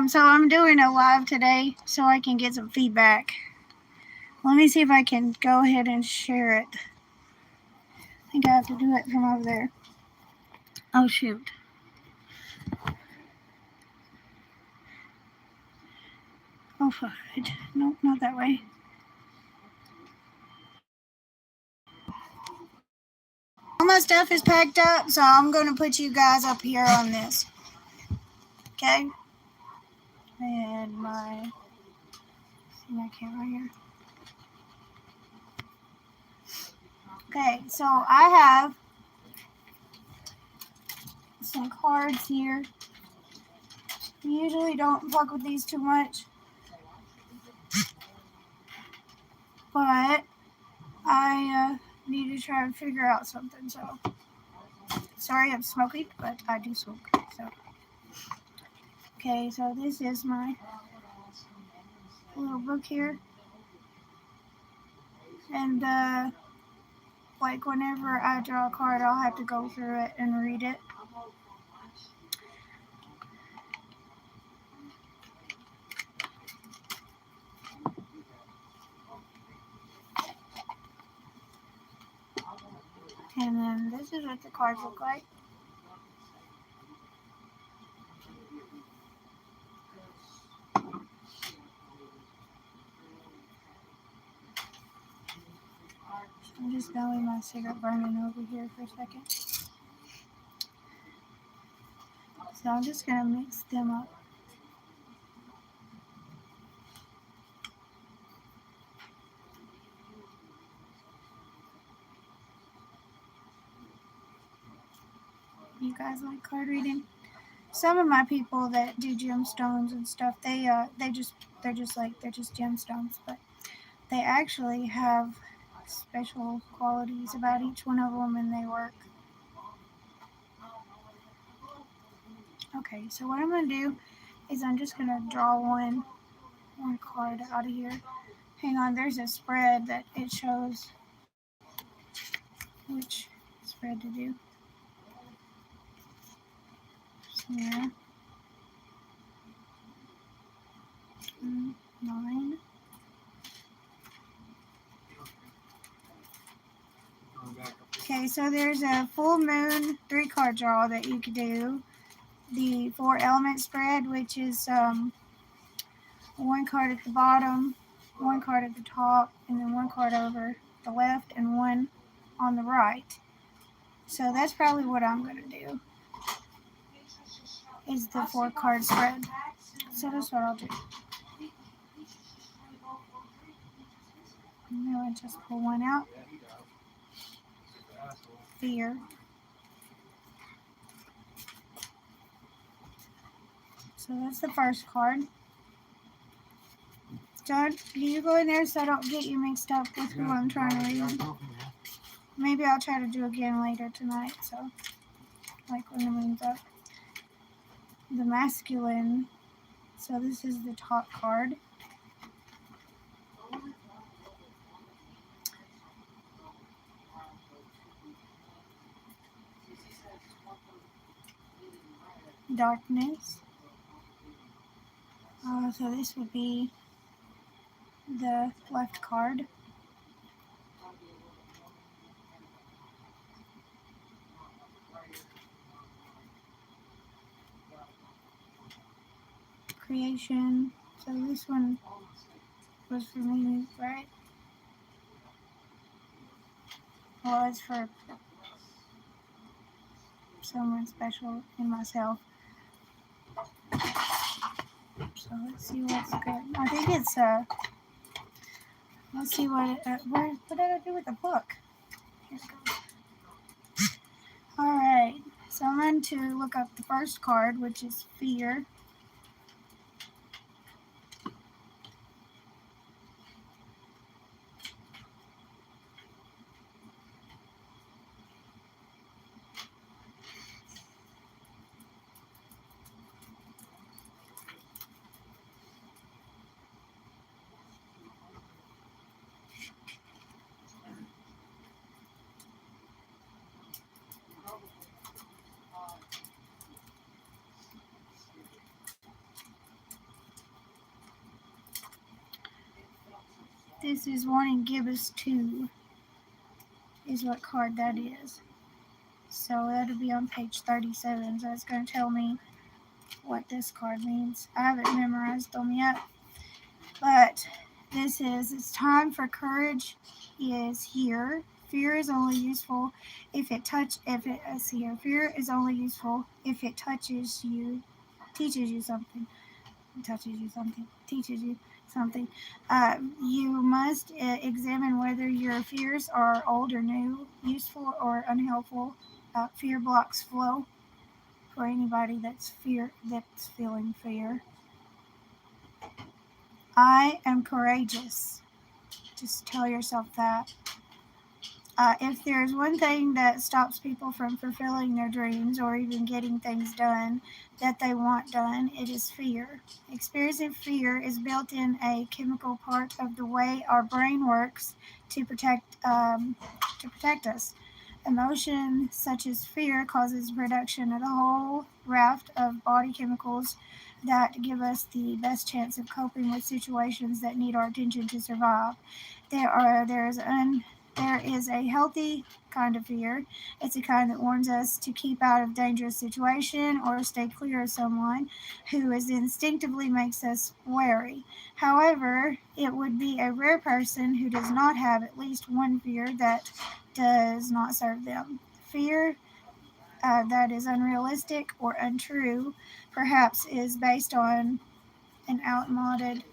So I'm doing a live today so I can get some feedback. Let me see if I can go ahead and share it. I think I have to do it from over there. Oh shoot. Oh fudge. Nope, not that way. All my stuff is packed up, so I'm going to put you guys up here on this. Okay? And see my camera here. Okay, so I have some cards here. I usually don't fuck with these too much, but I need to try and figure out something. So sorry I'm smoking, but I do smoke. So okay, so this is my little book here, and like whenever I draw a card, I'll have to go through it and read it. And then this is what the cards look like. I'm just gonna leave my cigarette burning over here for a second. So I'm just gonna mix them up. You guys like card reading? Some of my people that do gemstones and stuff, they're just gemstones, but they actually have special qualities about each one of them, and they work. Okay, so what I'm gonna do is I'm just gonna draw one card out of here. Hang on, there's a spread that it shows which spread to do. So yeah. 9. Okay, so there's a full moon 3-card draw that you could do. The 4 element spread, which is 1 card at the bottom, 1 card at the top, and then 1 card over the left and 1 on the right. So that's probably what I'm going to do, is the 4-card spread. So that's what I'll do. And then I'll just pull one out. Fear. So that's the first card. John, can you go in there so I don't get you mixed up with who I'm trying to read? Maybe I'll try to do again later tonight, so like when the moon's up. The masculine. So this is the top card. Darkness. So this would be the left card. Creation. So this one was for me, right? Well, it's for someone special in myself. So let's see what's good. I think it's let's see what did I do with the book? Here it goes. All right, so I'm going to look up the first card, which is fear. This is one in Gibbous 2, is what card that is. So that'll be on page 37. So it's going to tell me what this card means. I haven't memorized them yet. But this is, it's time for courage is here. Fear is only useful if it fear is only useful if it touches you, teaches you something. Teaches you something. You must examine whether your fears are old or new, useful or unhelpful. Fear blocks flow for anybody that's feeling fear. I am courageous. Just tell yourself that. If there's one thing that stops people from fulfilling their dreams or even getting things done that they want done, it is fear. Experiencing fear is built in a chemical part of the way our brain works to protect us. Emotion such as fear causes production of a whole raft of body chemicals that give us the best chance of coping with situations that need our attention to survive. There is a healthy kind of fear. It's a kind that warns us to keep out of dangerous situation or stay clear of someone who is instinctively makes us wary. However, it would be a rare person who does not have at least one fear that does not serve them. Fear that is unrealistic or untrue, perhaps, is based on an outmoded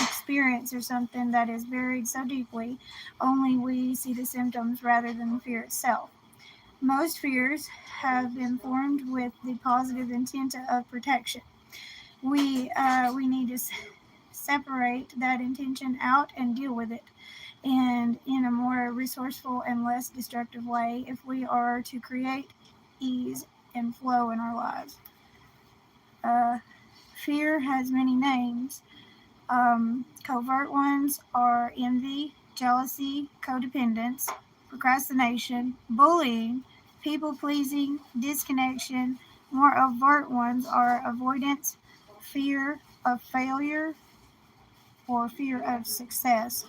experience or something that is buried so deeply, only we see the symptoms rather than the fear itself. Most fears have been formed with the positive intent of protection. We need to separate that intention out and deal with it, and in a more resourceful and less destructive way if we are to create ease and flow in our lives. Uh, Fear has many names. Covert ones are envy, jealousy, codependence, procrastination, bullying, people pleasing, disconnection. More overt ones are avoidance, fear of failure, or fear of success.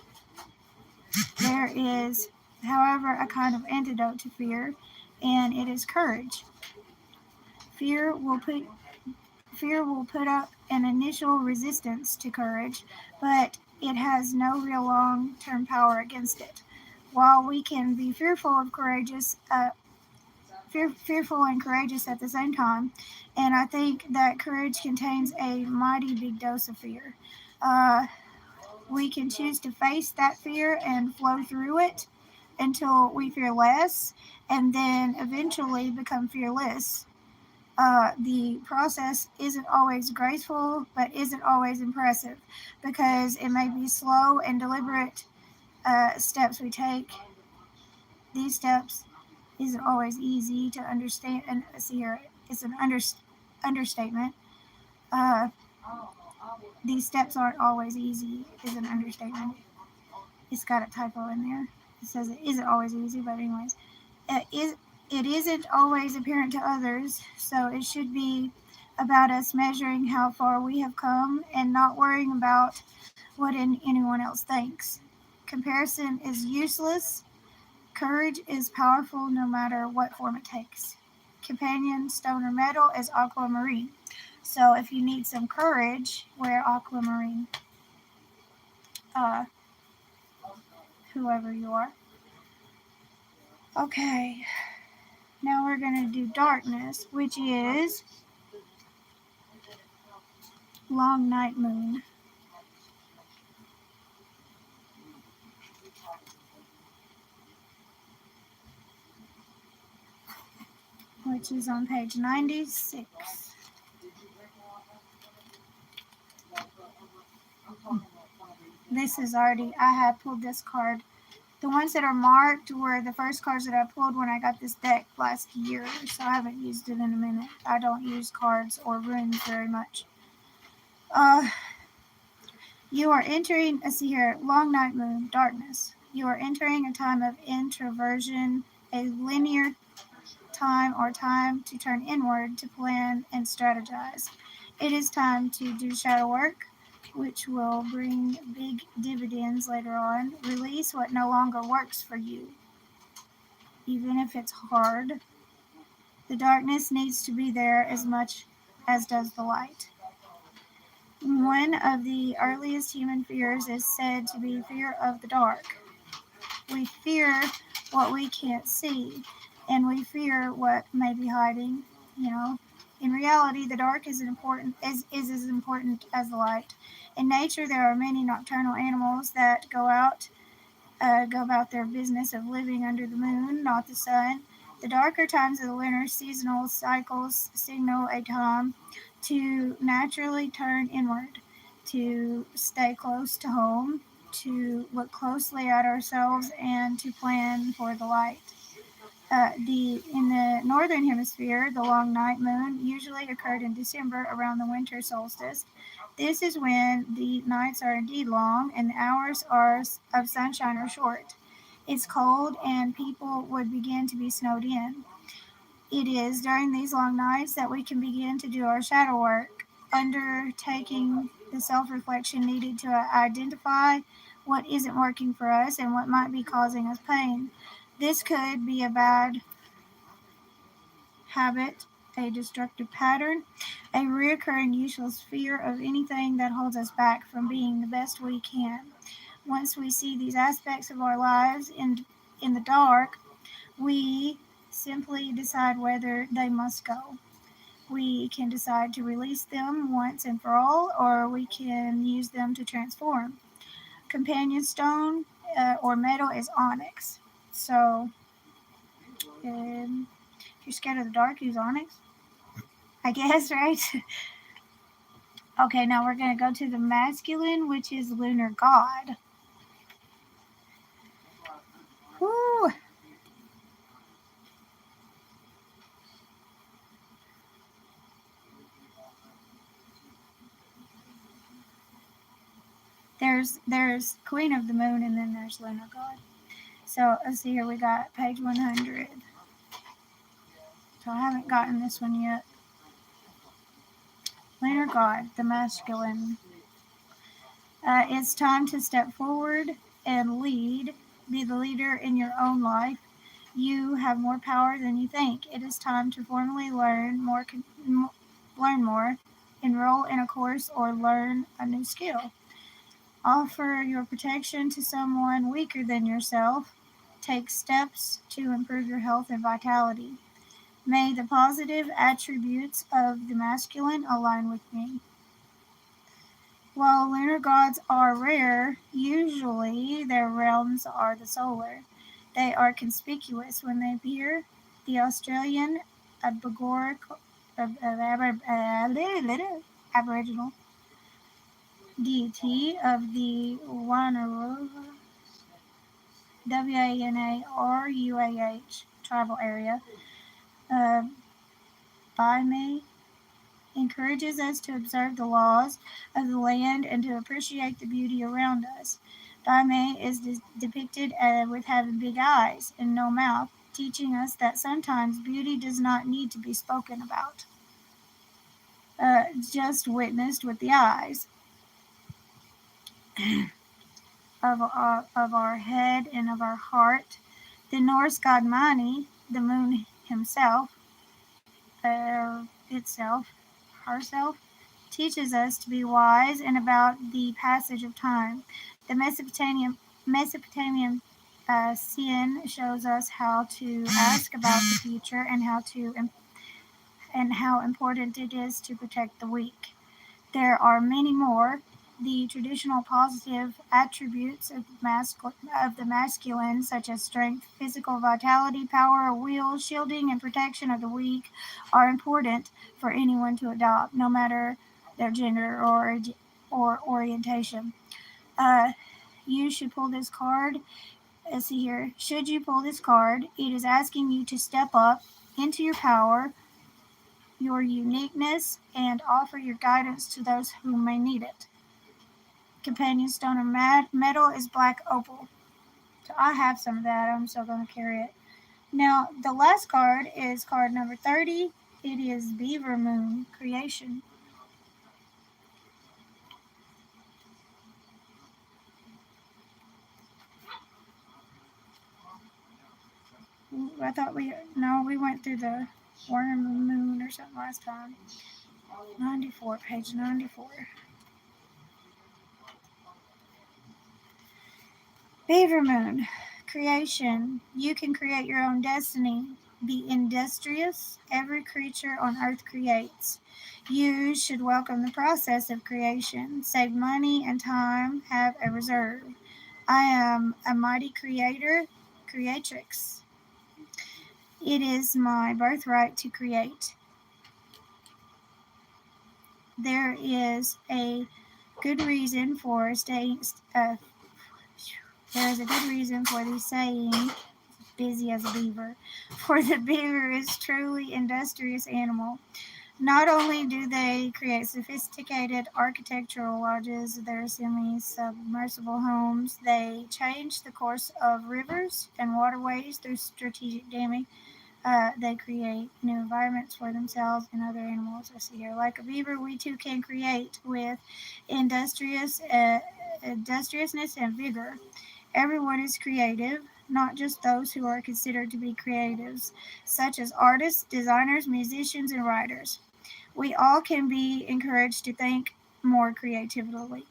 There is, however, a kind of antidote to fear, and it is courage. Fear will put Fear will put up an initial resistance to courage, but it has no real long-term power against it. While we can be fearful and courageous at the same time, and I think that courage contains a mighty big dose of fear. Uh, we can choose to face that fear and flow through it until we fear less, and then eventually become fearless. The process isn't always graceful, but isn't always impressive because it may be slow and deliberate steps we take. These steps isn't always easy to understand. And see here, it's an understatement. Uh, these steps aren't always easy is an understatement. It's got a typo in there. It says it isn't always easy, but anyways, it isn't always apparent to others, so it should be about us measuring how far we have come and not worrying about what anyone else thinks. Comparison is useless. Courage is powerful no matter what form it takes. Companion, stone, or metal is aquamarine. So if you need some courage, wear aquamarine. Uh, Whoever you are. Okay, now we're going to do darkness, which is long night moon. Which is on page 96. This is already, I had pulled this card. The ones that are marked were the first cards that I pulled when I got this deck last year, so I haven't used it in a minute. I don't use cards or runes very much. You are entering, let's see here, long night moon, darkness. You are entering a time of introversion, a linear time or time to turn inward to plan and strategize. It is time to do shadow work, which will bring big dividends later on. Release what no longer works for you, even if it's hard. The darkness needs to be there as much as does the light. One of the earliest human fears is said to be fear of the dark. We fear what we can't see, and we fear what may be hiding. You know, in reality, the dark is as important as the light. In nature, there are many nocturnal animals that go about their business of living under the moon, not the sun. The darker times of the winter seasonal cycles signal a time to naturally turn inward, to stay close to home, to look closely at ourselves, and to plan for the light. In the northern hemisphere, the long night moon usually occurred in December around the winter solstice. This is when the nights are indeed long and the hours of sunshine are short. It's cold and people would begin to be snowed in. It is during these long nights that we can begin to do our shadow work, undertaking the self reflection needed to identify what isn't working for us and what might be causing us pain. This could be a bad habit, a destructive pattern, a recurring useless fear of anything that holds us back from being the best we can. Once we see these aspects of our lives in the dark, we simply decide whether they must go. We can decide to release them once and for all, or we can use them to transform. Companion stone or metal is onyx. So, if you're scared of the dark, use onyx, I guess, right? Okay, now we're going to go to the masculine, which is lunar god. Woo! There's Queen of the Moon and then there's Lunar God. So let's see here, we got page 100. So I haven't gotten this one yet. Lunar God, the masculine. It's time to step forward and lead. Be the leader in your own life. You have more power than you think. It is time to formally learn more, enroll in a course, or learn a new skill. Offer your protection to someone weaker than yourself. Take steps to improve your health and vitality. May the positive attributes of the masculine align with me. While lunar gods are rare, usually their realms are the solar. They are conspicuous when they appear. The Australian Aboriginal deity of the Wanaruah, Wanaruah tribal area, by me, encourages us to observe the laws of the land and to appreciate the beauty around us. Baime is depicted with having big eyes and no mouth, teaching us that sometimes beauty does not need to be spoken about, just witnessed with the eyes of our head and of our heart. The Norse god Mani, the moon himself, itself, herself, teaches us to be wise and about the passage of time. The Mesopotamian sin shows us how to ask about the future and how important it is to protect the weak. There are many more. The traditional positive attributes of the masculine, such as strength, physical vitality, power of will, shielding, and protection of the weak, are important for anyone to adopt, no matter their gender or orientation. You should pull this card. Let's see here. Should you pull this card, it is asking you to step up into your power, your uniqueness, and offer your guidance to those who may need it. Companion stone or metal is black opal. So I have some of that. I'm still going to carry it. Now, the last card is card number 30. It is Beaver Moon Creation. I thought we went through the worm moon or something last time. 94, page 94. Beaver moon, creation. You can create your own destiny. Be industrious. Every creature on earth creates. You should welcome the process of creation. Save money and time. Have a reserve. I am a mighty creatrix. It is my birthright to create. There is a good reason for staying. There is a good reason for the saying, busy as a beaver. For the beaver is truly industrious animal. Not only do they create sophisticated architectural lodges, their semi-submersible homes, they change the course of rivers and waterways through strategic damming. They create new environments for themselves and other animals. I see here, like a beaver, we too can create with industriousness and vigor. Everyone is creative, not just those who are considered to be creatives, such as artists, designers, musicians, and writers. We all can be encouraged to think more creatively,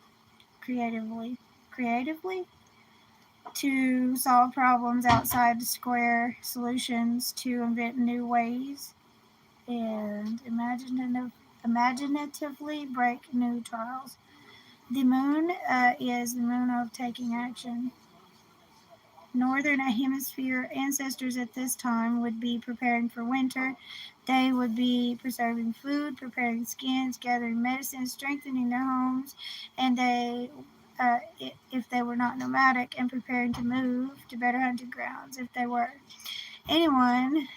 to solve problems outside the square solutions, to invent new ways, and imaginatively break new trials. The moon is the moon of taking action. Northern Hemisphere ancestors at this time would be preparing for winter. They would be preserving food, preparing skins, gathering medicine, strengthening their homes, and if they were not nomadic, and preparing to move to better hunting grounds if they were. Anyone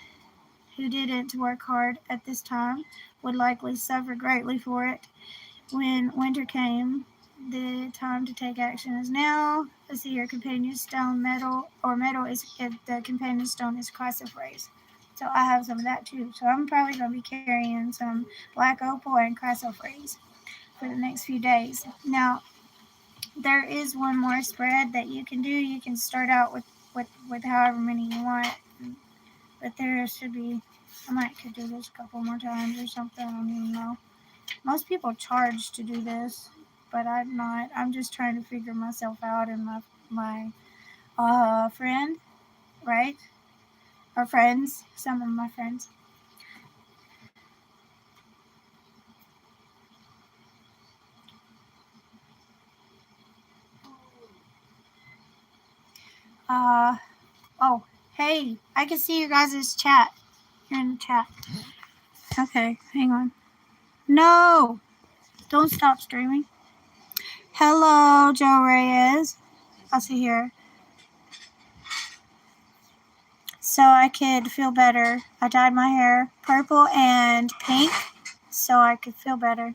who didn't work hard at this time would likely suffer greatly for it. When winter came, the time to take action is now. Let's see here, companion stone, metal is the companion stone is chrysoprase. So I have some of that too. So I'm probably going to be carrying some black opal and chrysoprase for the next few days. Now, there is one more spread that you can do. You can start out with however many you want, but there should be, I might could do this a couple more times or something. I don't even know. Most people charge to do this, but I'm not. I'm just trying to figure myself out and my friend, right? Or friends, some of my friends. Uh, oh, hey, I can see you guys' chat. You're in the chat. Okay, hang on. No, don't stop streaming. Hello, Joe Reyes. I'll see here. So I could feel better. I dyed my hair purple and pink so I could feel better.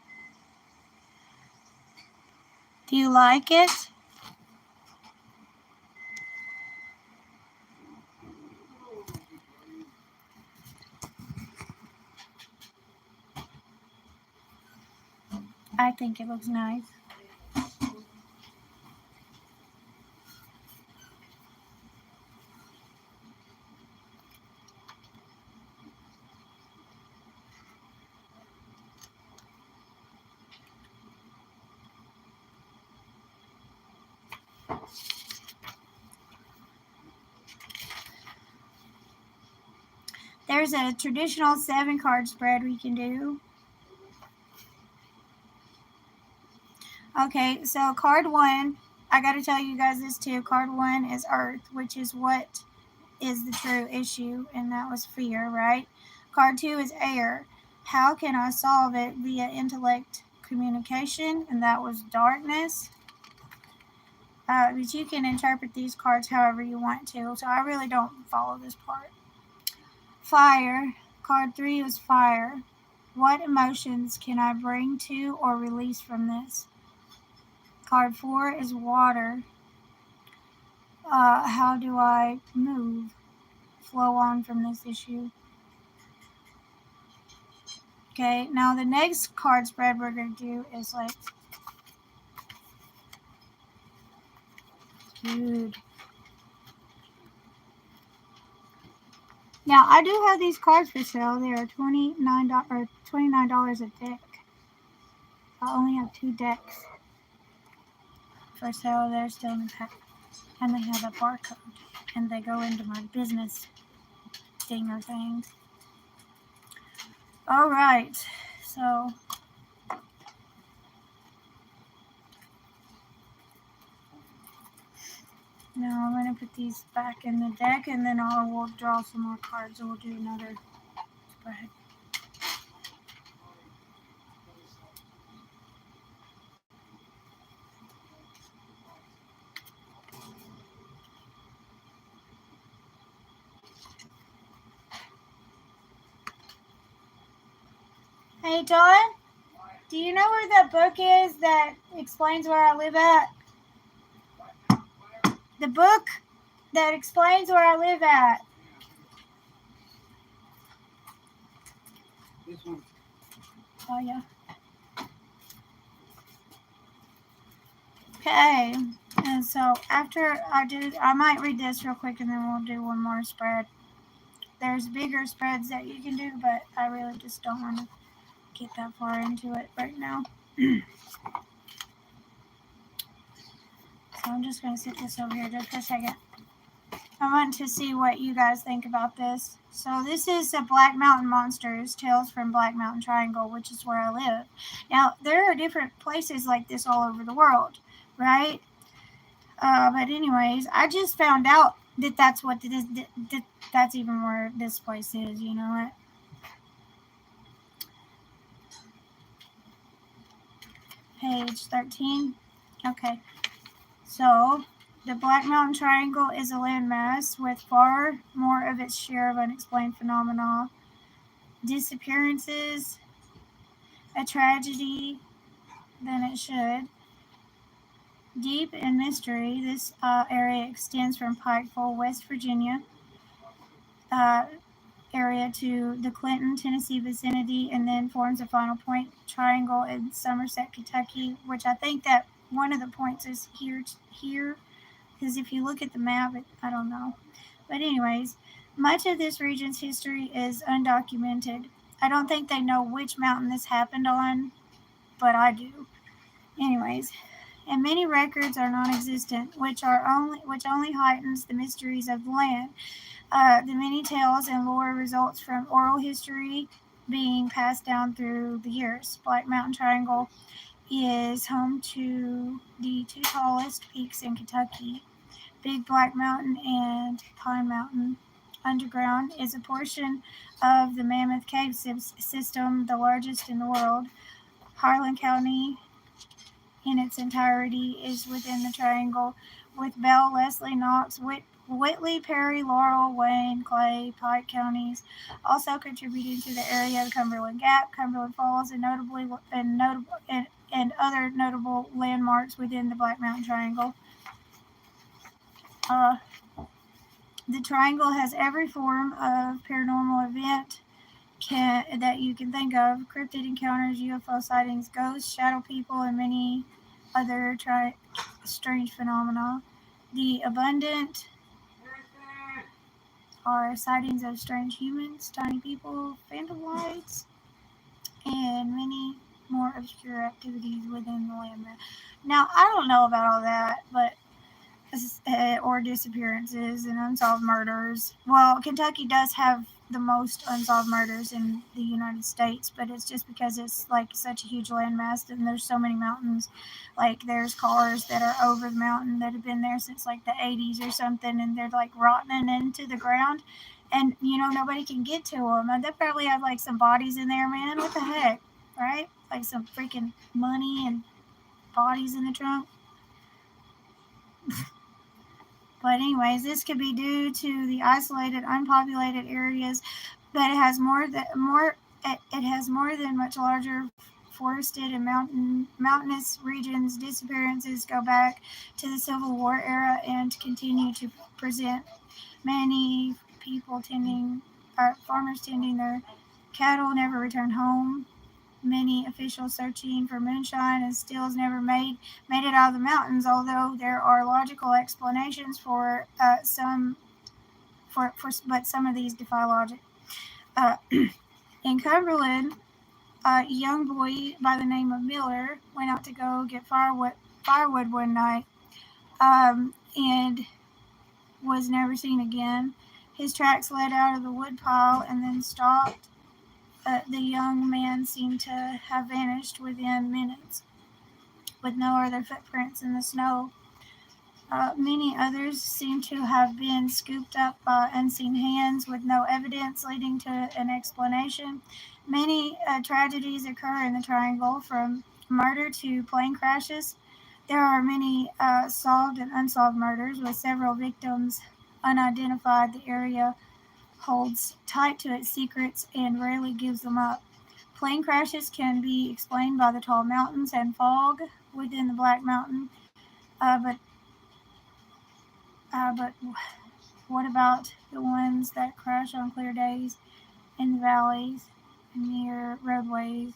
Do you like it? I think it looks nice. There's a traditional 7-card spread we can do. Okay, so card 1, I got to tell you guys this too. Card 1 is Earth, which is what is the true issue, and that was fear, right? Card 2 is Air. How can I solve it via intellect communication? And that was darkness. But you can interpret these cards however you want to, so I really don't follow this part. Fire. Card 3 was fire. What emotions can I bring to or release from this? Card 4 is water. How do I flow on from this issue? Okay, now the next card spread we're going to do is like, dude. Now I do have these cards for sale. They are $29 a deck. I only have 2 decks for sale. They're still in the pack, and they have a barcode, and they go into my business stinger things. All right, so now I'm going to put these back in the deck, and then I will draw some more cards, and we'll do another spread. Hey, Todd, do you know where that book is that explains where I live at? The book that explains where I live at. This one. Oh, yeah. Okay, and so after I might read this real quick and then we'll do one more spread. There's bigger spreads that you can do, but I really just don't want to get that far into it right now. So I'm just going to sit this over here just for a second. I want to see what you guys think about this. So this is the Black Mountain Monsters, Tales from Black Mountain Triangle, which is where I live. Now, there are different places like this all over the world, right? But anyways, I just found out that that's what it is. That's even where this place is. You know what? Page 13. Okay. So the Black Mountain Triangle is a landmass with far more of its share of unexplained phenomena, disappearances, a tragedy than it should. Deep in mystery, this area extends from Pikeville, West Virginia, uh, area to the Clinton, Tennessee vicinity, and then forms a final point triangle in Somerset, Kentucky, which I think that one of the points is here, because if you look at the map, I don't know. But anyways, much of this region's history is undocumented. I don't think they know which mountain this happened on, but I do. Anyways, and many records are non-existent, which only heightens the mysteries of the land. The many tales and lore results from oral history being passed down through the years. Black Mountain Triangle is home to the 2 tallest peaks in Kentucky, Big Black Mountain and Pine Mountain. Underground is a portion of the Mammoth Cave system, the largest in the world. Harlan County in its entirety is within the triangle, with Bell, Leslie, Knox, Whitley, Perry, Laurel, Wayne, Clay, Pike counties also contributing to the area. The Cumberland Gap, Cumberland Falls, and other notable landmarks within the Black Mountain Triangle. The triangle has every form of paranormal event that you can think of: cryptid encounters, UFO sightings, ghosts, shadow people, and many other strange phenomena. The abundant are sightings of strange humans, tiny people, phantom lights, and many more obscure activities within the landmass. Now, I don't know about all that, but or disappearances and unsolved murders. Well, Kentucky does have the most unsolved murders in the United States, but it's just because it's like such a huge landmass and there's so many mountains. Like there's cars that are over the mountain that have been there since like the 80s or something, and they're like rotting into the ground, and nobody can get to them. And they probably have like some bodies in there, man. What the heck, right? Like some freaking money and bodies in the trunk. But anyways, this could be due to the isolated, unpopulated areas, but it has more than much larger forested and mountainous regions. Disappearances go back to the Civil War era and continue to present many farmers tending their cattle never return home. Many officials searching for moonshine and stills never made it out of the mountains, although there are logical explanations for some but some of these defy logic. In Cumberland, a young boy by the name of Miller went out to go get firewood one night, and was never seen again. His tracks led out of the woodpile and then stopped. The young man seemed to have vanished within minutes, with no other footprints in the snow. Many others seem to have been scooped up by unseen hands with no evidence leading to an explanation. Many tragedies occur in the Triangle, from murder to plane crashes. There are many solved and unsolved murders with several victims unidentified. The area holds tight to its secrets and rarely gives them up. Plane crashes can be explained by the tall mountains and fog within the Black Mountain, but what about the ones that crash on clear days in the valleys and near roadways?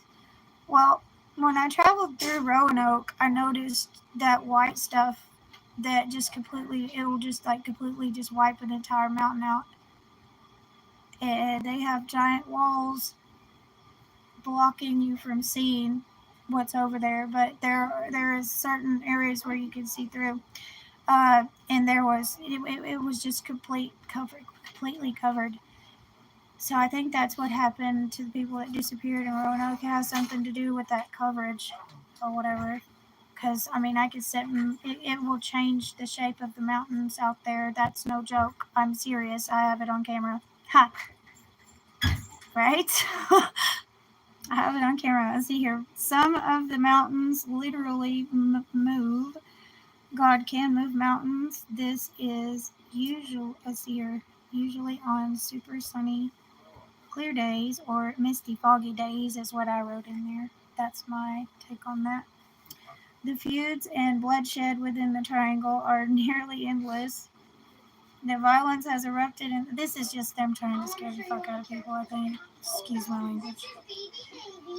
Well, when I traveled through Roanoke, I noticed that white stuff that just completely, it will just like completely just wipe an entire mountain out. And they have giant walls blocking you from seeing what's over there, but there is certain areas where you can see through. And it was just completely covered. So I think that's what happened to the people that disappeared in Roanoke. It has something to do with that coverage or whatever. Because, I mean, I could sit and it will change the shape of the mountains out there. That's no joke. I'm serious. I have it on camera. Ha! Right? I have it on camera. Let's see here. Some of the mountains literally move. God can move mountains. This is usually on super sunny, clear days or misty, foggy days is what I wrote in there. That's my take on that. The feuds and bloodshed within the Triangle are nearly endless. The violence has erupted, and this is just them trying to scare the fuck out of people, I think. Excuse my language.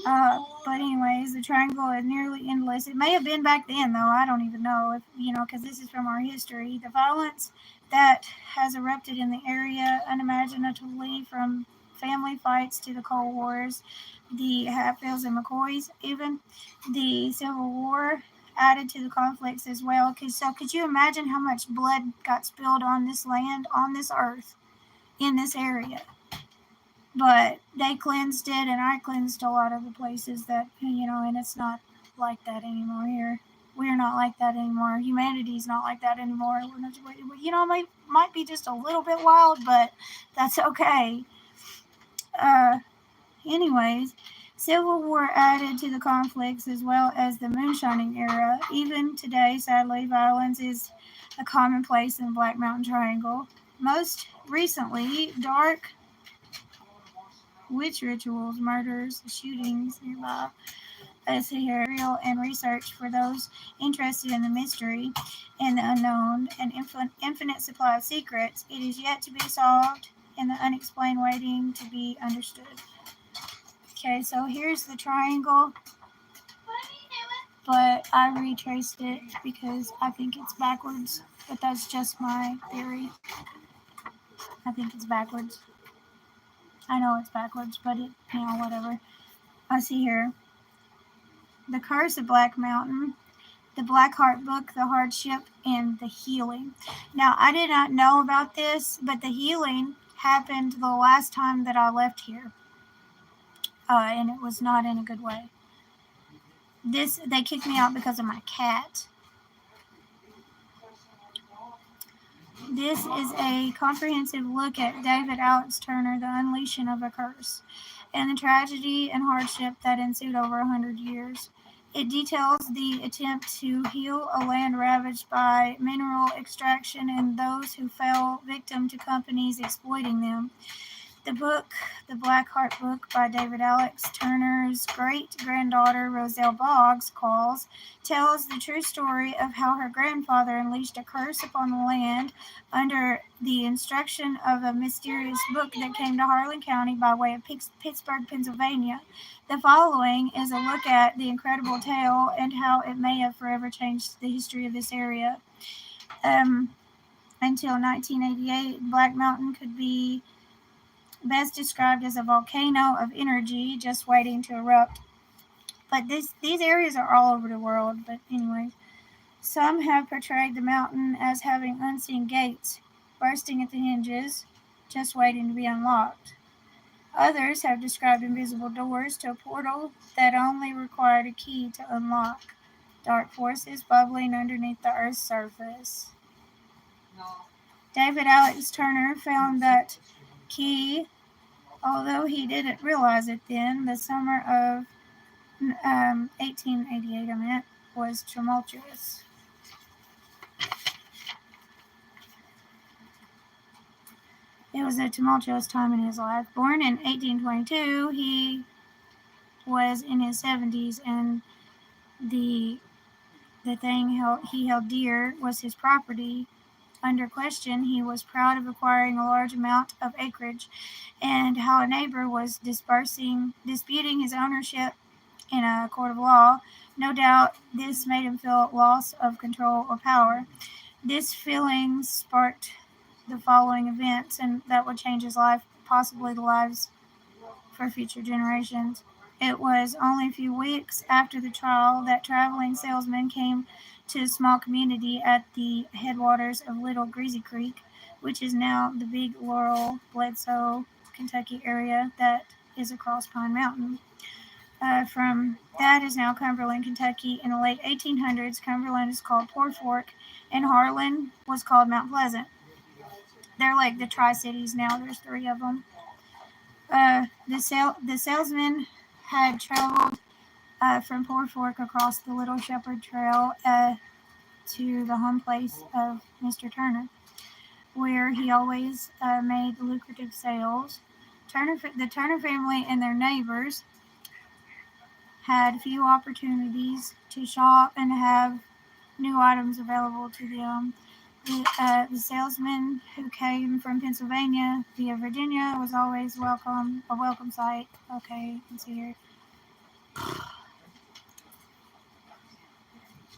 But anyways, the Triangle is nearly endless. It may have been back then, though. I don't even know if because this is from our history. The violence that has erupted in the area, unimaginably, from family fights to the Cold Wars, the Hatfields and McCoys, even the Civil War added to the conflicts as well. So could you imagine how much blood got spilled on this land, on this earth, in this area? But they cleansed it, and I cleansed a lot of the places that, and it's not like that anymore here. We're not like that anymore. Humanity's not like that anymore. Might be just a little bit wild, but that's okay. Anyways, Civil War added to the conflicts as well as the moonshining era. Even today, sadly, violence is a commonplace in the Black Mountain Triangle. Most recently, dark witch rituals, murders, shootings nearby. As real and research for those interested in the mystery and the unknown, an infinite supply of secrets. It is yet to be solved and the unexplained waiting to be understood. Okay, so here's the triangle, but I retraced it because I think it's backwards, but that's just my theory. I think it's backwards. I know it's backwards, but whatever. I see here. The Curse of Black Mountain, the Black Heart Book, the Hardship, and the Healing. Now, I did not know about this, but the healing happened the last time that I left here. And it was not in a good way. They kicked me out because of my cat. This is a comprehensive look at David Alex Turner, The Unleashing of a Curse, and the tragedy and hardship that ensued over 100 years. It details the attempt to heal a land ravaged by mineral extraction and those who fell victim to companies exploiting them. The book, The Black Heart Book by David Alex Turner's great-granddaughter Roselle Boggs tells the true story of how her grandfather unleashed a curse upon the land under the instruction of a mysterious book that came to Harlan County by way of Pittsburgh, Pennsylvania. The following is a look at the incredible tale and how it may have forever changed the history of this area. until 1988, Black Mountain could be best described as a volcano of energy just waiting to erupt. But these areas are all over the world. But anyways, some have portrayed the mountain as having unseen gates bursting at the hinges, just waiting to be unlocked. Others have described invisible doors to a portal that only required a key to unlock. Dark forces bubbling underneath the Earth's surface. David Alex Turner found that key, although he didn't realize it then. The summer of 1888, was tumultuous. It was a tumultuous time in his life. Born in 1822, he was in his 70s, and the thing he held dear was his property. Under question, he was proud of acquiring a large amount of acreage, and how a neighbor was disputing his ownership in a court of law. No doubt this made him feel loss of control or power. This feeling sparked the following events, and that would change his life, possibly the lives for future generations. It was only a few weeks after the trial that traveling salesmen came to a small community at the headwaters of Little Greasy Creek, which is now the big Laurel, Bledsoe, Kentucky area that is across Pine Mountain. From that is now Cumberland, Kentucky. In the late 1800s, Cumberland is called Poor Fork, and Harlan was called Mount Pleasant. They're like the Tri-Cities now. There's 3 of them. The salesman had traveled from Poor Fork across the Little Shepherd Trail to the home place of Mr. Turner, where he always made lucrative sales. The Turner family and their neighbors had few opportunities to shop and have new items available to them. The salesman who came from Pennsylvania via Virginia was always a welcome sight. Okay, let's see here.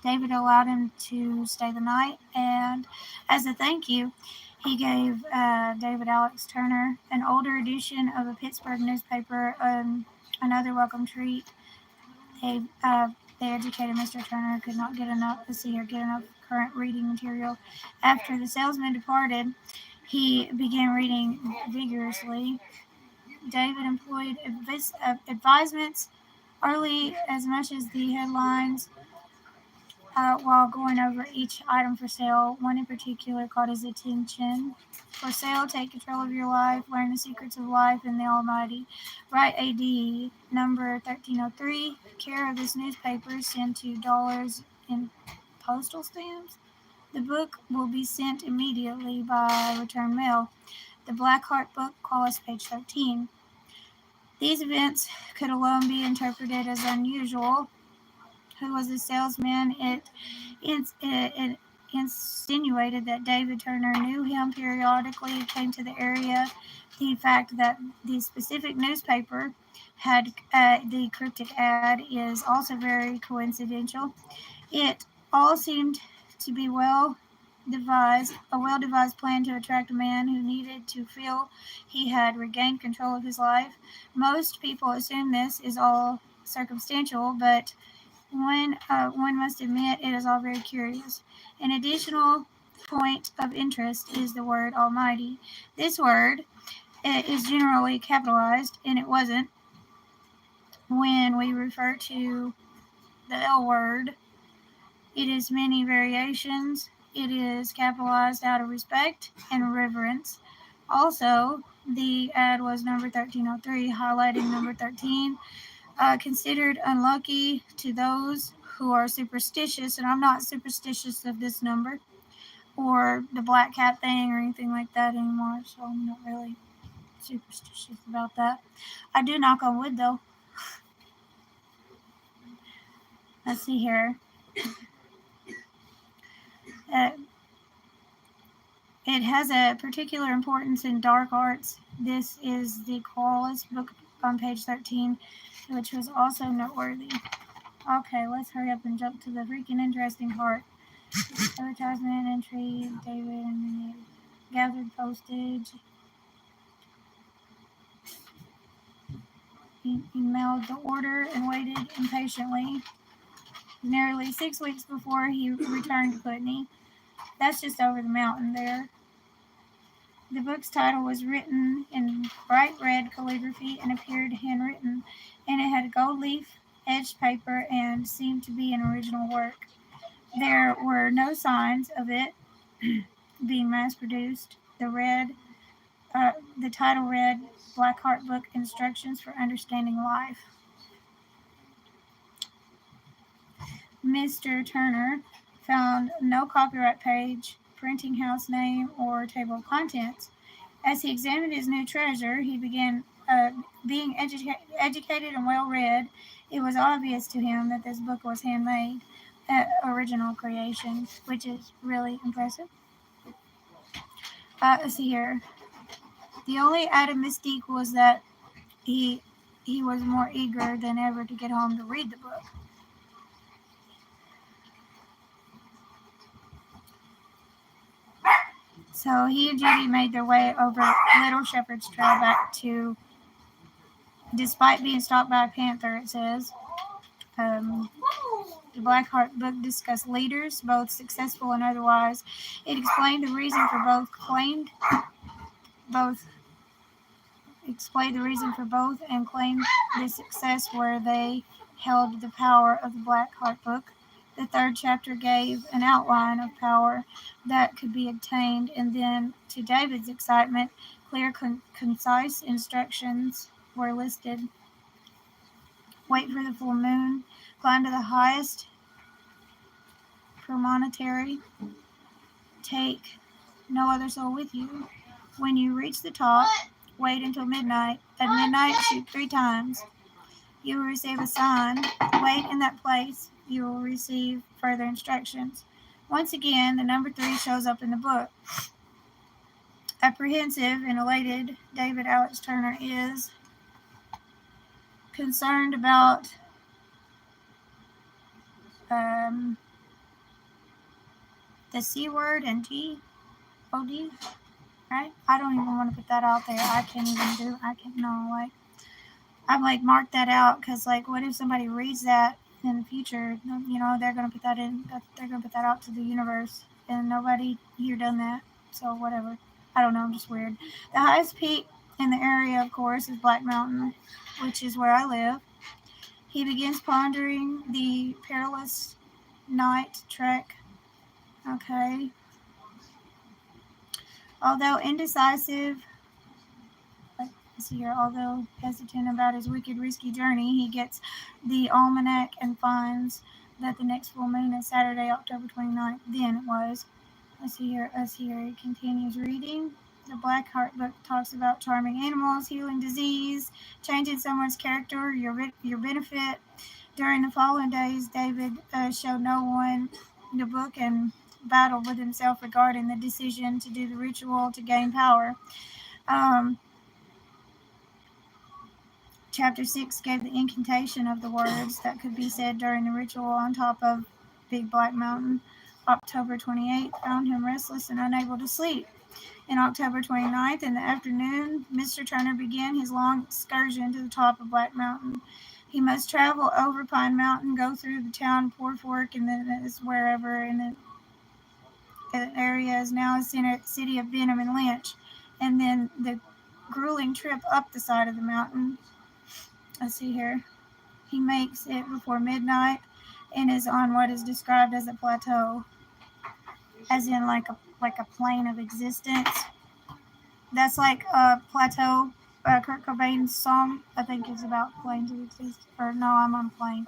David allowed him to stay the night, and as a thank you, he gave David Alex Turner an older edition of a Pittsburgh newspaper, another welcome treat. They educated Mr. Turner could not get enough current reading material. After the salesman departed, he began reading vigorously. David employed advisements early as much as the headlines while going over each item for sale. One in particular caught his attention. For sale, take control of your life, learn the secrets of life and the Almighty. Write AD number 1303, care of this newspaper, send $2 in postal stamps. The book will be sent immediately by return mail. The Black Heart book costs page 13. These events could alone be interpreted as unusual. Who was the salesman? It insinuated that David Turner knew him periodically, came to the area. The fact that the specific newspaper had the cryptic ad is also very coincidental. It all seemed to be a well-devised plan to attract a man who needed to feel he had regained control of his life. Most people assume this is all circumstantial, but one must admit it is all very curious. An additional point of interest is the word Almighty. This word is generally capitalized, and it wasn't when we refer to the L word. It is many variations. It is capitalized out of respect and reverence. Also, the ad was number 1303, highlighting number 13. Considered unlucky to those who are superstitious, and I'm not superstitious of this number or the black cat thing or anything like that anymore, so I'm not really superstitious about that. I do knock on wood though. Let's see here. It has a particular importance in dark arts. This is the Qualis book on page 13, which was also noteworthy. Okay, let's hurry up and jump to the freaking interesting part. Advertisement entry, David, and then he gathered postage. He mailed the order and waited impatiently. Nearly 6 weeks before he returned to Putney. That's just over the mountain there. The book's title was written in bright red calligraphy and appeared handwritten, and it had gold leaf edged paper and seemed to be an original work. There were no signs of it being mass-produced. The title read, Blackheart Book Instructions for Understanding Life. Mr. Turner found no copyright page, printing house name, or table of contents. As he examined his new treasure, he began being educated and well-read. It was obvious to him that this book was handmade, original creation, which is really impressive. Let's see here. The only added mystique was that he was more eager than ever to get home to read the book. So he and Judy made their way over Little Shepherd's Trail back to, despite being stalked by a panther, it says. The Blackheart book discussed leaders, both successful and otherwise. It explained the reason for both and claimed the success where they held the power of the Blackheart book. The third chapter gave an outline of power that could be obtained, and then, to David's excitement, clear, concise instructions were listed. Wait for the full moon, climb to the highest promontory, take no other soul with you. When you reach the top, wait until midnight. At midnight, shoot 3 times. You will receive a sign. Wait in that place. You will receive further instructions. Once again, the number 3 shows up in the book. Apprehensive and elated, David Alex Turner is concerned about the C word and G-O-D, right? I don't even want to put that out there. I'm mark that out, because what if somebody reads that in the future, they're going to put that out to the universe, and nobody here done that, so whatever. I don't know, I'm just weird. The highest peak in the area, of course, is Black Mountain, which is where I live. He begins pondering the perilous night trek. Okay. Although hesitant about his wicked, risky journey, he gets the almanac and finds that the next full moon is Saturday, October 29th. Then it was. Let's see here. He continues reading. The Blackheart book talks about charming animals, healing disease, changing someone's character, your benefit. During the following days, David showed no one the book and battled with himself regarding the decision to do the ritual to gain power. Chapter 6 gave the incantation of the words that could be said during the ritual on top of Big Black Mountain. October 28th found him restless and unable to sleep. In October 29th, in the afternoon, Mr. Turner began his long excursion to the top of Black Mountain. He must travel over Pine Mountain, go through the town of Poor Fork, and then it's wherever in the area is now a city of Benham and Lynch, and then the grueling trip up the side of the mountain. Let's see here. He makes it before midnight and is on what is described as a plateau, as in like a plane of existence. That's like a plateau. Kurt Cobain's song, I think, is about planes of existence. Or no, I'm on a plane.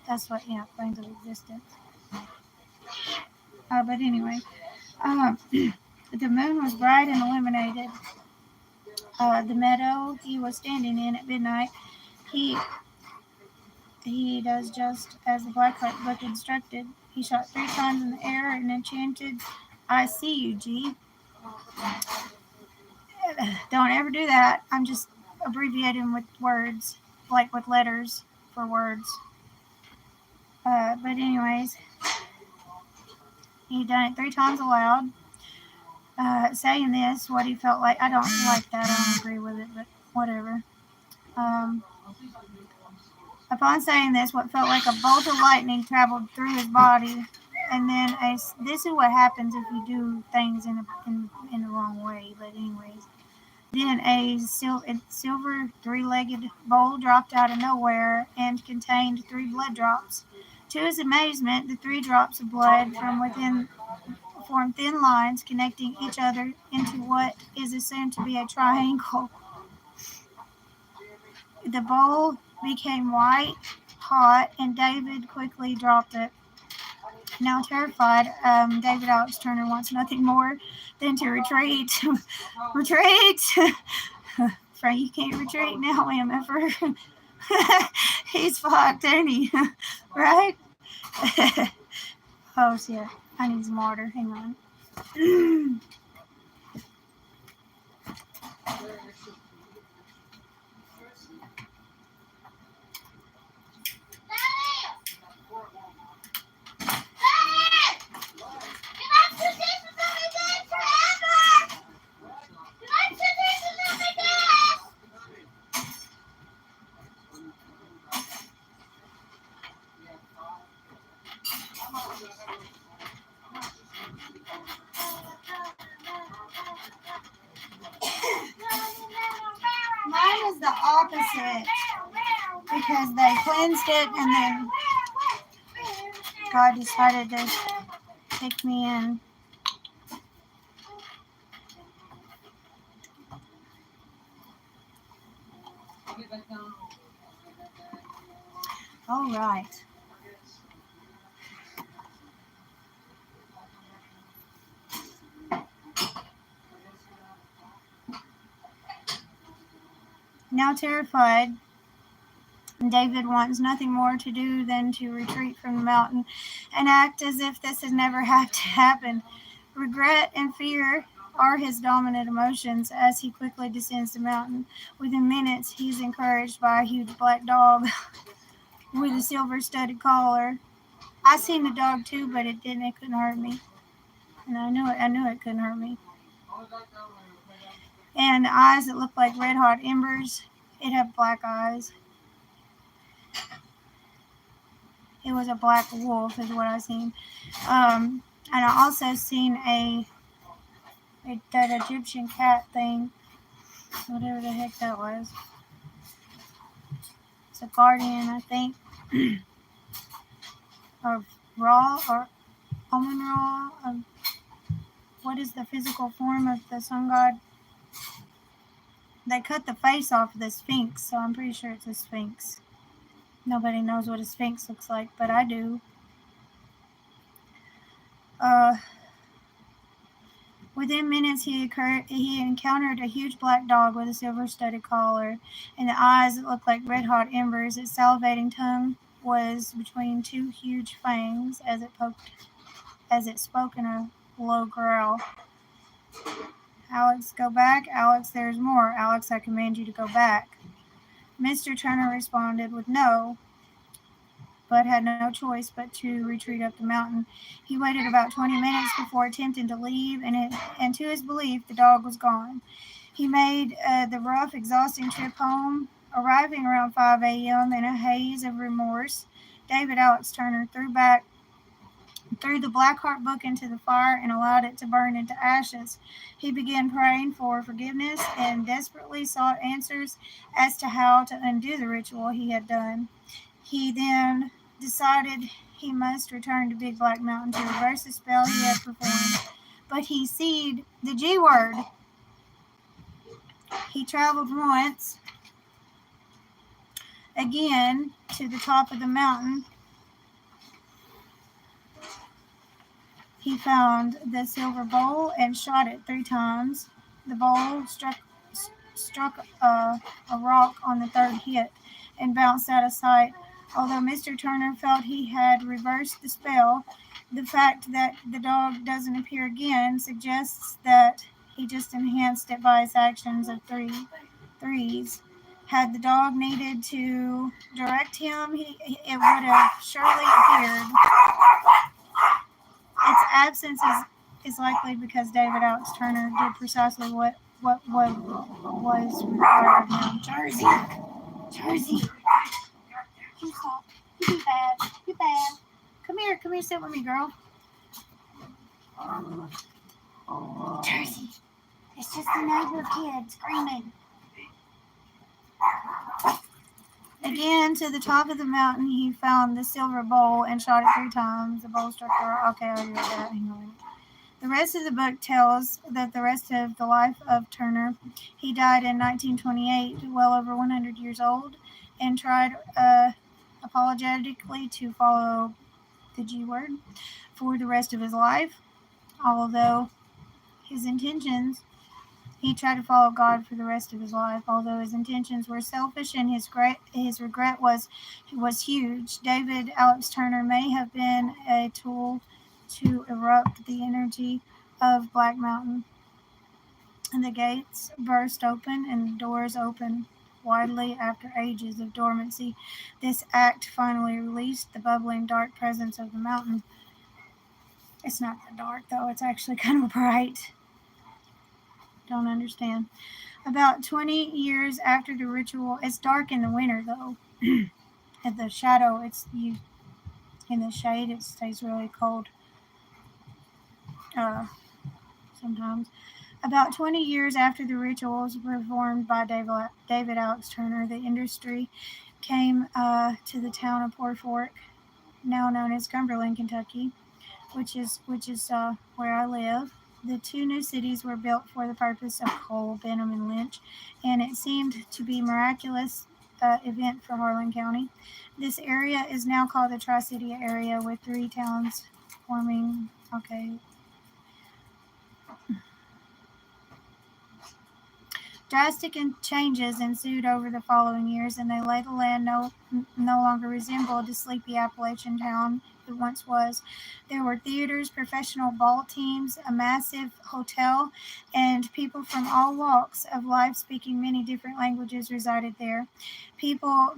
That's what, planes of existence. But anyway, the moon was bright and illuminated. The meadow he was standing in at midnight. He does just as the Blackheart book instructed. He shot 3 times in the air and enchanted, "I see you, G." Don't ever do that. I'm just abbreviating with words, like with letters for words. But anyways, He had done it 3 times aloud, saying this, what he felt like. I don't like that. I don't agree with it, but whatever. Upon saying this, what felt like a bolt of lightning traveled through his body, and then this is what happens if you do things in the wrong way. But anyways, then a silver 3-legged bowl dropped out of nowhere and contained 3 blood drops. To his amazement, the 3 drops of blood from within formed thin lines connecting each other into what is assumed to be a triangle. The bowl became white hot, and David quickly dropped it. Now terrified, David Alex Turner wants nothing more than to retreat. Retreat! Frank, you can't retreat now, MFR. He's fucked, ain't he? Right? Oh, shit. I need some water. Hang on. Mine is the opposite because they cleansed it and then God decided to take me in. All right. Now terrified, David wants nothing more to do than to retreat from the mountain and act as if this had never had to happen. Regret and fear are his dominant emotions as he quickly descends the mountain. Within minutes, he's encouraged by a huge black dog with a silver-studded collar. I seen the dog too, but it couldn't hurt me. And I knew it couldn't hurt me. And eyes that looked like red-hot embers. It had black eyes. It was a black wolf is what I seen. And I also seen that Egyptian cat thing, whatever the heck that was. It's a guardian, I think, of Ra or Amun Ra. What is the physical form of the sun god? They cut the face off of the Sphinx, so I'm pretty sure it's a Sphinx. Nobody knows what a Sphinx looks like, but I do. Within minutes, he encountered a huge black dog with a silver-studded collar, and the eyes that looked like red-hot embers. Its salivating tongue was between 2 huge fangs as it spoke in a low growl. Alex, go back. Alex, there's more. Alex, I command you to go back. Mr. Turner responded with no, but had no choice but to retreat up the mountain. He waited about 20 minutes before attempting to leave, and to his belief, the dog was gone. He made the rough, exhausting trip home, arriving around 5 a.m. in a haze of remorse. David Alex Turner threw the Blackheart book into the fire and allowed it to burn into ashes. He began praying for forgiveness and desperately sought answers as to how to undo the ritual he had done. He then decided he must return to Big Black Mountain to reverse the spell he had performed. But he seed the G word. He traveled once again to the top of the mountain. He found the silver bowl and shot it 3 times. The bowl struck a rock on the 3rd hit and bounced out of sight. Although Mr. Turner felt he had reversed the spell, the fact that the dog doesn't appear again suggests that he just enhanced it by his actions of 3s. Had the dog needed to direct him, it would have surely appeared. It's absence is likely because David Alex Turner did precisely what was required of him. Jersey, you stop. You be bad. You bad. Come here, sit with me, girl. Jersey, it's just the neighbor kid screaming. Again, to the top of the mountain, he found the silver bowl and shot it 3 times. The bowl struck her. Okay, I already read that. Hang on. The rest of the book tells that the rest of the life of Turner, he died in 1928, well over 100 years old, and tried apologetically to follow the wErd for the rest of his life. Although his intentions, he tried to follow God for the rest of his life. Although his intentions were selfish and his regret was huge, David Alex Turner may have been a tool to erupt the energy of Black Mountain. And the gates burst open and the doors opened widely after ages of dormancy. This act finally released the bubbling dark presence of the mountain. It's not that dark though, it's actually kind of bright. Don't understand. About 20 years after the ritual, it's dark in the winter though. At the shadow, in the shade, it stays really cold. Sometimes. About 20 years after the rituals were performed by David Alex Turner, the industry came to the town of Port Fork, now known as Cumberland, Kentucky, which is where I live. The 2 new cities were built for the purpose of coal, Benham, and Lynch, and it seemed to be a miraculous event for Harlan County. This area is now called the Tri-City area, with 3 towns forming. Okay. Drastic changes ensued over the following years, and they laid the land no longer resembled the sleepy Appalachian town it once was. There were theaters, professional ball teams, a massive hotel, and people from all walks of life speaking many different languages resided there. People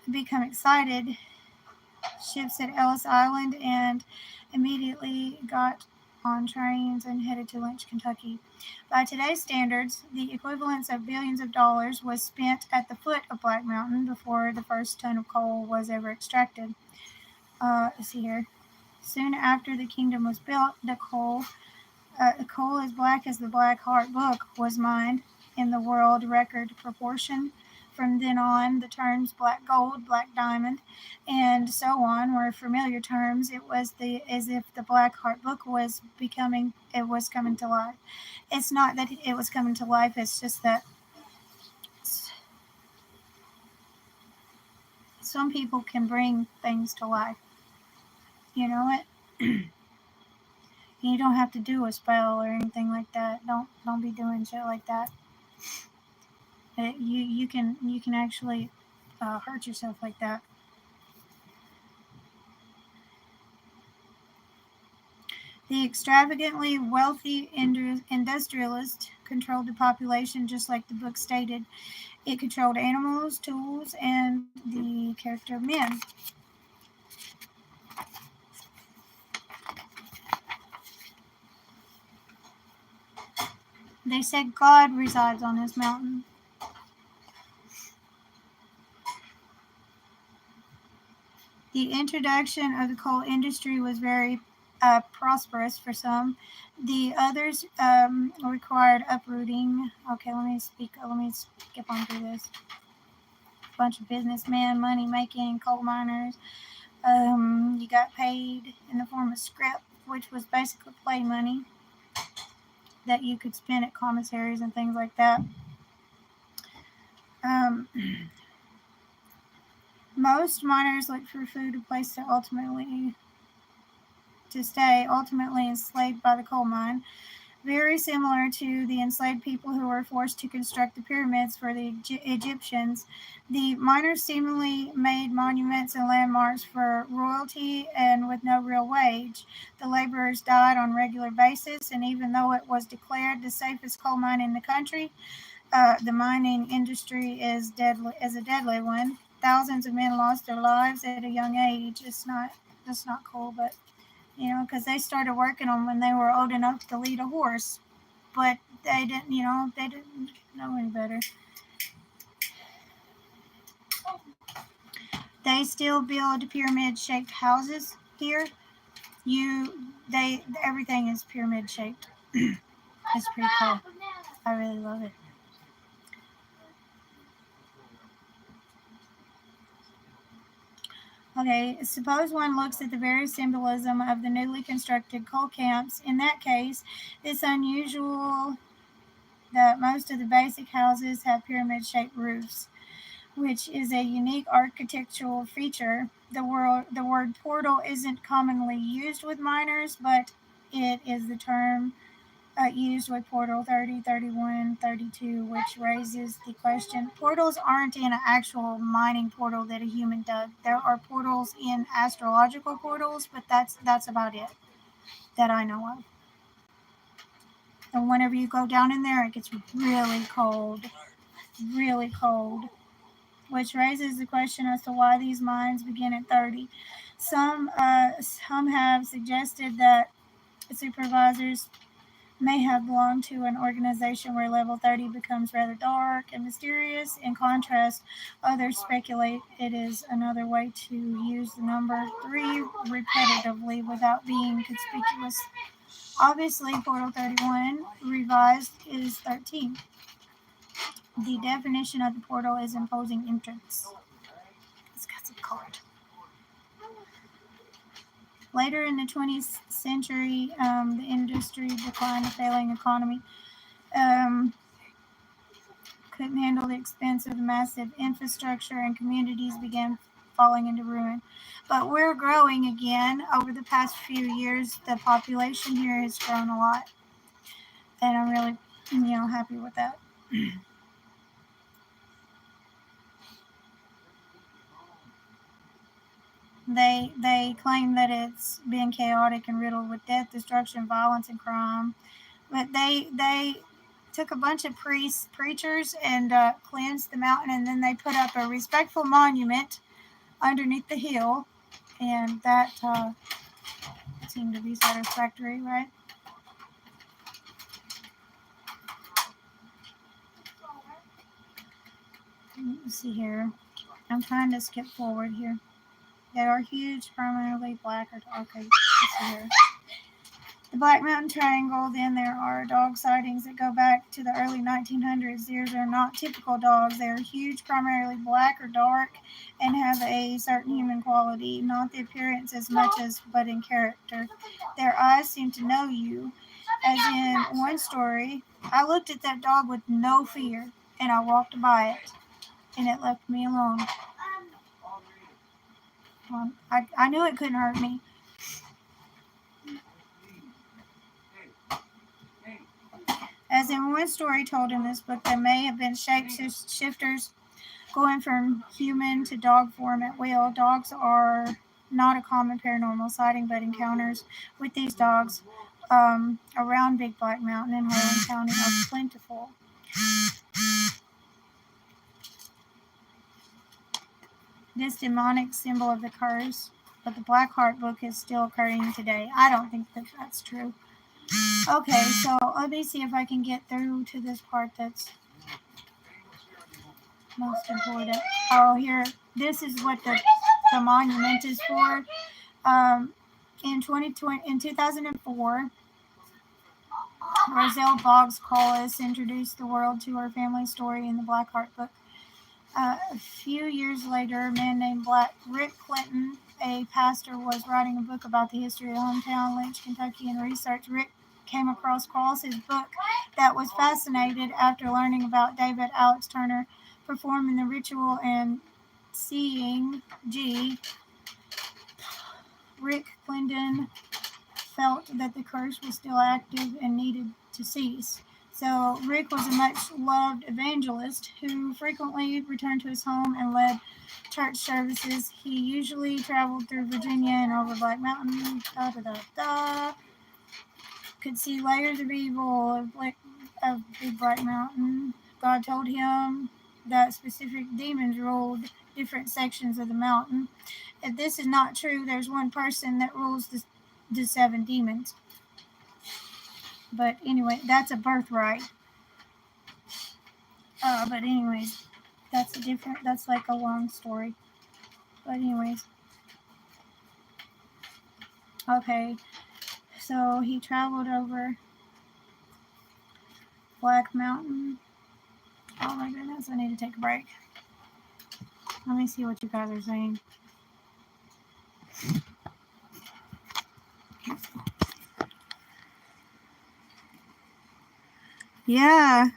become excited. Ships at Ellis Island and immediately got on trains and headed to Lynch, Kentucky. By today's standards, the equivalence of billions of dollars was spent at the foot of Black Mountain before the first ton of coal was ever extracted. Let's see here. Soon after the kingdom was built, the coal as black as the Black Heart Book was mined in the world record proportion. From then on, the terms black gold, black diamond, and so on were familiar terms. It was as if the Black Heart Book was coming to life. It's not that it was coming to life, it's just that some people can bring things to life. You know it? You don't have to do a spell or anything like that. Don't be doing shit like that. You can actually hurt yourself like that. The extravagantly wealthy industrialist controlled the population just like the book stated. It controlled animals, tools, and the character of men. They said God resides on this mountain. The introduction of the coal industry was very prosperous for some. The others required uprooting. Okay, let me skip on through this. A bunch of businessmen, money making, coal miners. You got paid in the form of scrip, which was basically play money that you could spend at commissaries and things like that. Most miners looked for food, a place to stay, ultimately enslaved by the coal mine. Very similar to the enslaved people who were forced to construct the pyramids for the Egyptians, the miners seemingly made monuments and landmarks for royalty and with no real wage. The laborers died on a regular basis, and even though it was declared the safest coal mine in the country, the mining industry is a deadly one. Thousands of men lost their lives at a young age. That's not cool, but because they started working on when they were old enough to lead a horse, but they didn't know any better. They still build pyramid-shaped houses here. Everything is pyramid-shaped. It's pretty cool. I really love it. Okay, suppose one looks at the very symbolism of the newly constructed coal camps. In that case, it's unusual that most of the basic houses have pyramid-shaped roofs, which is a unique architectural feature. The word portal isn't commonly used with miners, but it is the term used with Portal 30, 31, 32, which raises the question. Portals aren't in an actual mining portal that a human dug. There are portals in astrological portals, but that's about it that I know of. And whenever you go down in there, it gets really cold, which raises the question as to why these mines begin at 30. Some have suggested that supervisors may have belonged to an organization where level 30 becomes rather dark and mysterious. In contrast, others speculate it is another way to use the number 3 repetitively without being conspicuous. Obviously, Portal 31 revised is 13. The definition of the portal is imposing entrance. It's got some color. Later in the 20th century, the industry declined, a failing economy couldn't handle the expense of the massive infrastructure, and communities began falling into ruin. But we're growing again. Over the past few years, the population here has grown a lot, and I'm really, happy with that. They claim that it's been chaotic and riddled with death, destruction, violence, and crime. But they took a bunch of preachers, and cleansed the mountain, and then they put up a respectful monument underneath the hill, and that seemed to be satisfactory, right? Let's see here. I'm trying to skip forward here. They are huge, primarily black or dark. Okay, let's see here. The Black Mountain Triangle, then there are dog sightings that go back to the early 1900s. These are not typical dogs. They are huge, primarily black or dark, and have a certain human quality, not the appearance as much as but in character. Their eyes seem to know you. As in one story, I looked at that dog with no fear, and I walked by it, and it left me alone. I knew it couldn't hurt me. As in one story told in this book, there may have been shapeshifters going from human to dog form at will. Dogs are not a common paranormal sighting, but encounters with these dogs around Big Black Mountain in Harlan County are plentiful. This demonic symbol of the curse, but the Black Heart book is still occurring today. I don't think that that's true. Okay, so let me see if I can get through to this part that's most important. Oh, here, this is what the monument is for. In 2004, Roselle Boggs Collis introduced the world to her family story in the Black Heart book. A few years later, a man named Rick Clinton, a pastor, was writing a book about the history of hometown Lynch, Kentucky, and research. Rick came across Collis's book that was fascinated after learning about David Alex Turner performing the ritual and seeing Rick Clinton felt that the curse was still active and needed to cease. So Rick was a much-loved evangelist who frequently returned to his home and led church services. He usually traveled through Virginia and over Black Mountain. Could see layers of evil of Big Black Mountain. God told him that specific demons ruled different sections of the mountain. If this is not true, there's one person that rules the 7 demons. But anyway, that's a birthright. But anyways, that's like a long story. But anyways, okay. So he traveled over Black Mountain. Oh my goodness, I need to take a break. Let me see what you guys are saying. Yeah.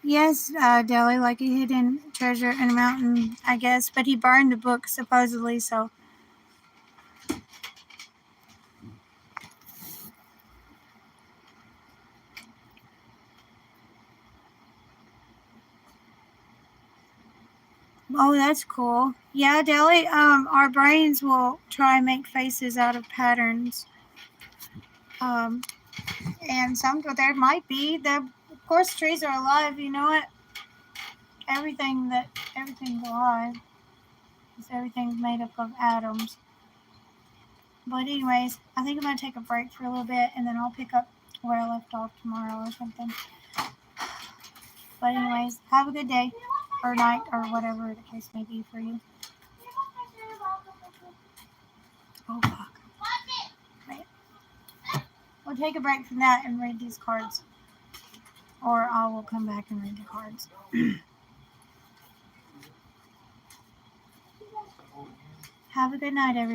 Yes, Deli, like a hidden treasure in a mountain, I guess. But he burned the book, supposedly, so. Oh, that's cool. Yeah, Deli, our brains will try and make faces out of patterns. And there might be. Of course, trees are alive, you know it? Everything's alive. Everything's made up of atoms. But anyways, I think I'm going to take a break for a little bit, and then I'll pick up where I left off tomorrow or something. But anyways, have a good day, or night, or whatever the case may be for you. Oh, fuck. Wait. We'll take a break from that and read these cards. Or I will come back and read the cards. Have a good night, everybody.